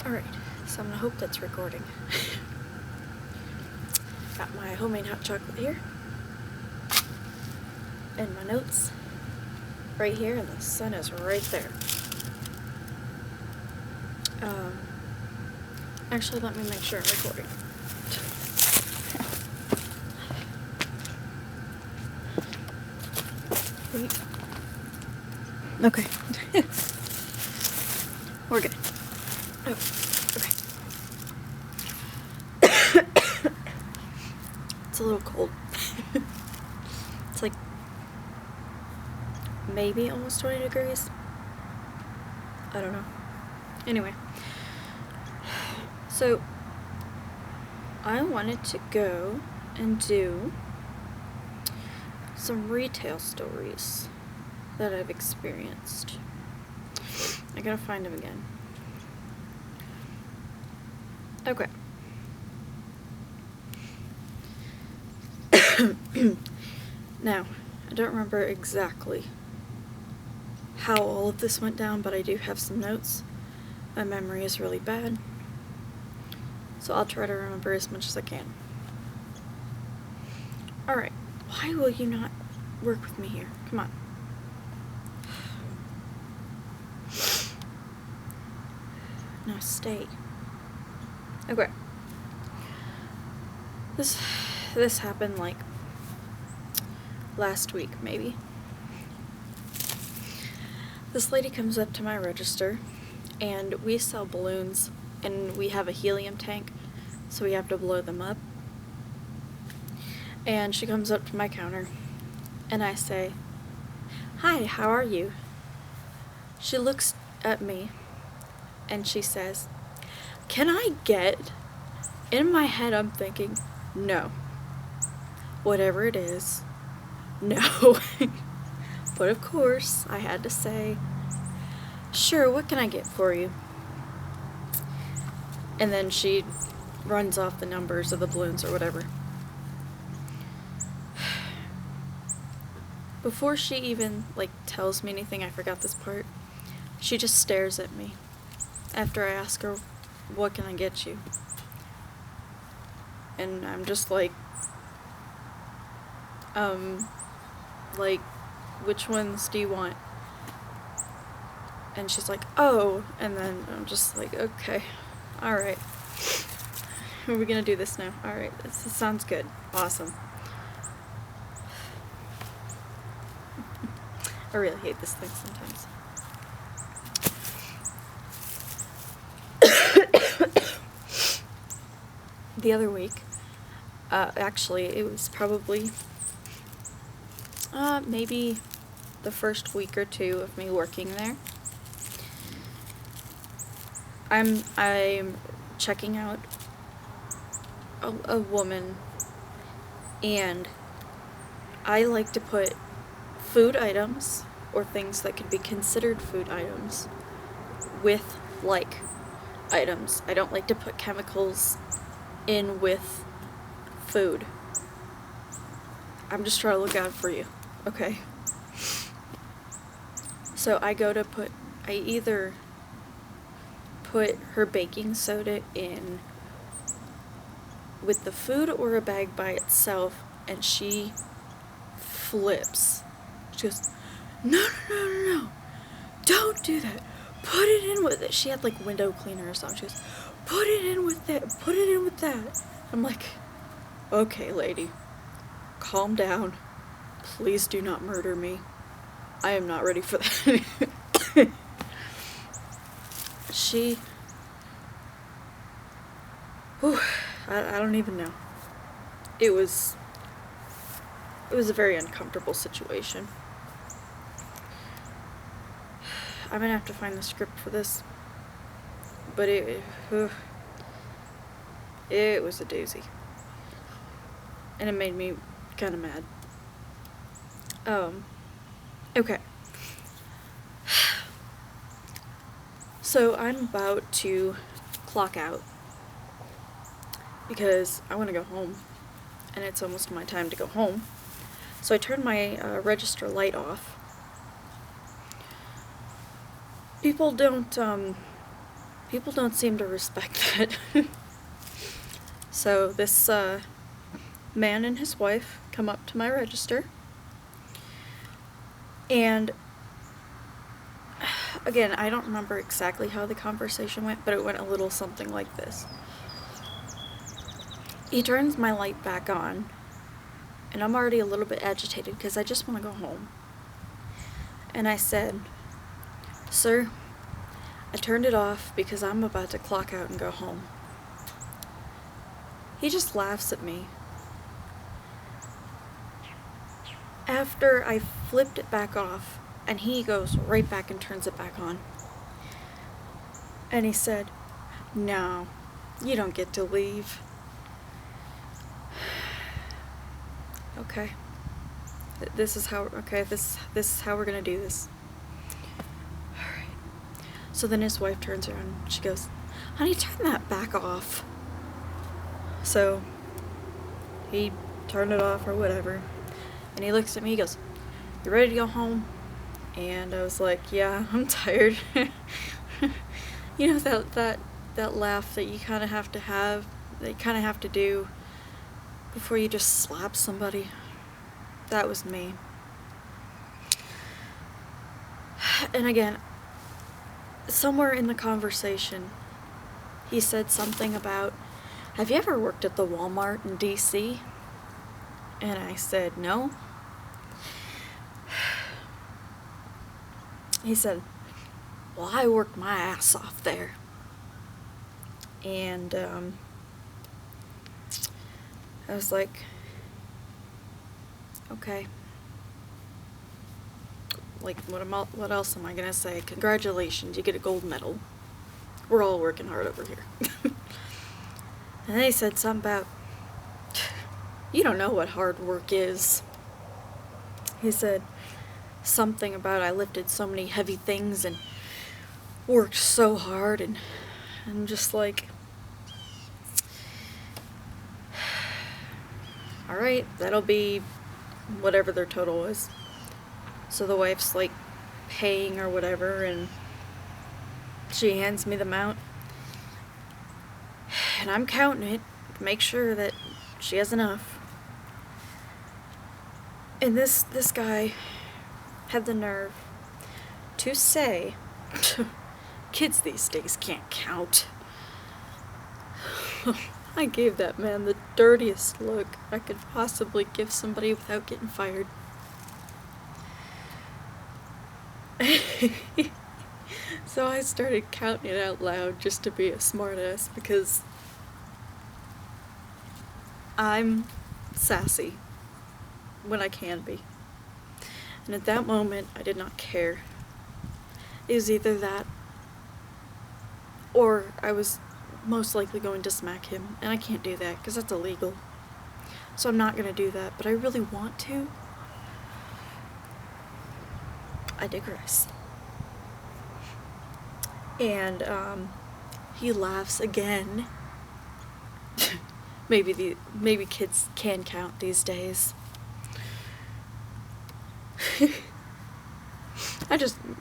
Alright, so I'm gonna hope that's recording. Got my homemade hot chocolate here. And my notes right here, and the sun is right there. Actually, let me make sure I'm recording. Wait. Okay. We're good. Oh, okay. It's a little cold. It's like maybe almost 20 degrees. I don't know. Anyway. So, I wanted to go and do some retail stories that I've experienced. I gotta find them again. Okay. Now, I don't remember exactly how all of this went down, but I do have some notes. My memory is really bad, so I'll try to remember as much as I can. Alright, why will you not work with me here? Come on. Now stay. Okay. This happened like last week, maybe. This lady comes up to my register, and we sell balloons, and we have a helium tank, so we have to blow them up. And she comes up to my counter, and I say, "Hi, how are you?" She looks at me, and she says, "Can I get..." In my head, I'm thinking, no. Whatever it is, no. But of course, I had to say, "Sure, what can I get for you?" And then she runs off the numbers of the balloons or whatever. Before she even, tells me anything, I forgot this part, she just stares at me after I ask her, "What can I get you?" And I'm just like, which ones do you want? And she's like, "Oh," and then I'm just like, okay, alright. Are we gonna do this now? Alright, this sounds good. Awesome. I really hate this thing sometimes. The other week, actually, it was probably maybe the first week or two of me working there. I'm checking out a woman, and I like to put food items or things that could be considered food items with items. I don't like to put chemicals in with food. I'm just trying to look out for you, okay? So I either put her baking soda in with the food or a bag by itself, and she flips. She goes, "No, don't do that. Put it in with it." She had window cleaner or something. She goes, "Put it in with that. I'm like, "Okay, lady, calm down. Please do not murder me. I am not ready for that." I don't even know. It was a very uncomfortable situation. I'm gonna have to find the script for this, but it was a doozy, and it made me kind of mad. Okay. So I'm about to clock out because I want to go home, and it's almost my time to go home. So I turn my register light off. People People don't seem to respect that. So this man and his wife come up to my register, and again, I don't remember exactly how the conversation went, but it went a little something like this. He turns my light back on, and I'm already a little bit agitated because I just want to go home. And I said, "Sir, I turned it off because I'm about to clock out and go home." He just laughs at me. After I flipped it back off, and he goes right back and turns it back on. And he said, "No, you don't get to leave." Okay. This is how we're gonna do this. Alright. So then his wife turns around and she goes, "Honey, turn that back off." So he turned it off or whatever. And he looks at me, he goes, "You ready to go home?" And I was like, "Yeah, I'm tired." You know, that laugh that you kind of have to have, that you kind of have to do before you just slap somebody. That was me. And again, somewhere in the conversation, he said something about, "Have you ever worked at the Walmart in DC?" And I said, "No." He said, "Well, I worked my ass off there." And I was like, okay. Like, what else am I gonna say? Congratulations, you get a gold medal. We're all working hard over here. And then he said something about, "You don't know what hard work is." He said something about I lifted so many heavy things and worked so hard, and I'm just like, alright, that'll be whatever their total was. So the wife's like paying or whatever, and she hands me the amount, and I'm counting it to make sure that she has enough. And this guy had the nerve to say, "Kids these days can't count." I gave that man the dirtiest look I could possibly give somebody without getting fired. So I started counting it out loud just to be a smartass, because I'm sassy when I can be. And at that moment, I did not care. It was either that, or I was most likely going to smack him, and I can't do that because that's illegal. So I'm not going to do that, but I really want to. I digress. And he laughs again. Maybe kids can count these days.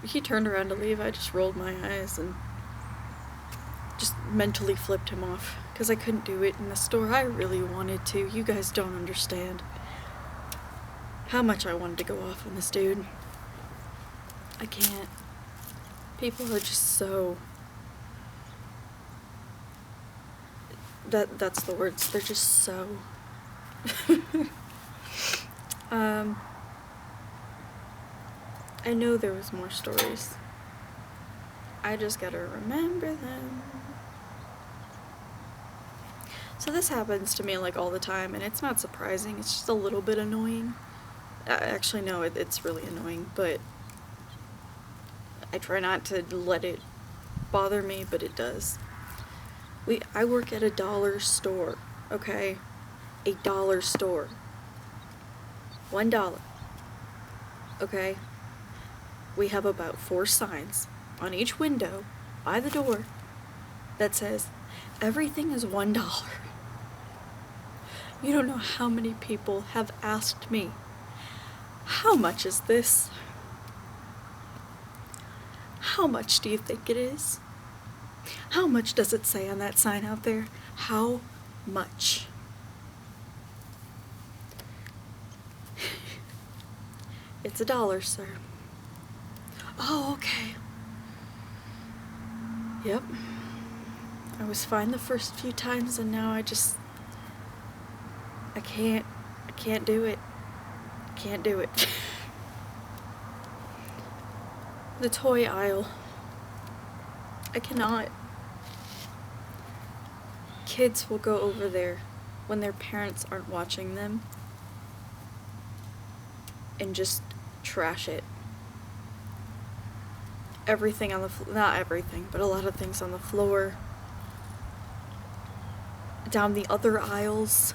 He turned around to leave. I just rolled my eyes and just mentally flipped him off, because I couldn't do it in the store. I really wanted to. You guys don't understand how much I wanted to go off on this dude. I can't. People are just so... That's the words. They're just so... I know there was more stories. I just gotta remember them. So this happens to me like all the time, and it's not surprising. It's just a little bit annoying. Actually, no, it's really annoying, but I try not to let it bother me, but it does. I work at a dollar store, okay? A dollar store. $1. Okay? We have about 4 signs on each window by the door that says, "Everything is $1. You don't know how many people have asked me, "How much is this? How much do you think it is?" How much does it say on that sign out there? How much? It's $1, sir. Oh, okay. Yep. I was fine the first few times, and now I can't do it. Can't do it. The toy aisle. I cannot. Kids will go over there when their parents aren't watching them and just trash it. Everything on the not everything, but a lot of things on the floor. Down the other aisles.